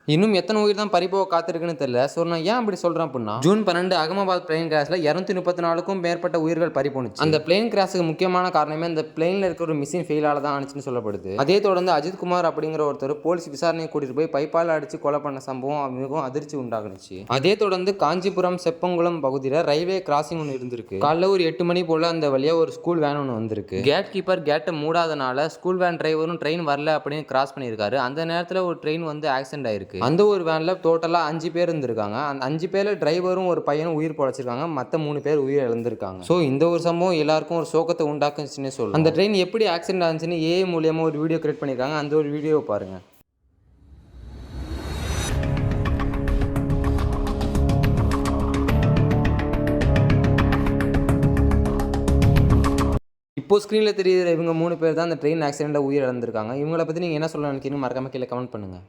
இன்னும் எத்தனை உயிர் தான் பறிபோக காத்திருக்குன்னு தெரியல. ஸோ நான் ஏன் அப்படி சொல்கிறேன் அப்படின்னா, ஜூன் 12 அகமதாபாத் பிளேன் கிராஷில் 234க்கும் மேற்பட்ட உயிர்கள் பறிபோனுச்சு. அந்த பிளேன் கிராஷுக்கு முக்கியமான காரணமே அந்த பிளேனில் இருக்கிற ஒரு மிஷின் ஃபெயிலால தான் ஆனிச்சுன்னு சொல்லப்படுது. அதே தொடர்ந்து அஜித்குமார் அப்படிங்கிற ஒருத்தர் போலீஸ் விசாரணையை கூட்டிட்டு போய் பைப்பால் அடிச்சு கொலை பண்ண சம்பவம் மிகவும் அதிர்ச்சி உண்டாகுனுச்சு. அதே தொடர்ந்து காஞ்சிபுரம் செப்பங்குளம் பகுதியில் ரயில்வே கிராசிங் ஒன்று இருந்திருக்கு. காலைல ஒரு 8 மணி போல அந்த வழியா ஒரு ஸ்கூல் வேன் ஒன்று வந்திருக்கு. கேட் கீப்பர் கேட்டை மூடாதனால ஸ்கூல் வேன் டிரைவரும் ட்ரெயின் வரல அப்படின்னு கிராஸ் பண்ணியிருக்காரு. அந்த நேரத்தில் ஒரு ட்ரெயின் வந்து ஆக்சிடென்ட் ஆயிருக்கு. அந்த ஒரு வேன்ல டோட்டலா 5 பேர் இருந்திருக்காங்க. அந்த 5 பேர்ல டிரைவரும் ஒரு பையனும் உயிர் பொழைச்சிருக்காங்க. மற்ற 3 பேர் உயிர் இழந்திருக்காங்க. ஸோ இந்த ஒரு சம்பவம் எல்லாருக்கும் ஒரு சோகத்தை உண்டாக்குச்சுன்னே சொல்லலாம். அந்த ட்ரெயின் எப்படி ஆக்சிடென்ட் ஆச்சுன்னு ஏஐ மூலியமா ஒரு வீடியோ கிரியேட் பண்ணியிருக்காங்க. அந்த ஒரு வீடியோவை பாருங்க. இப்போ ஸ்க்ரீனில் தெரியுற இவங்க 3 பேர் தான் அந்த ட்ரெயின் ஆக்சிடென்ட்டில் உயிர் இழந்திருக்காங்க. இவங்களை பற்றி நீங்கள் என்ன சொல்ல நினைக்கிறீங்க மறக்காம கீழே கமெண்ட் பண்ணுங்கள்.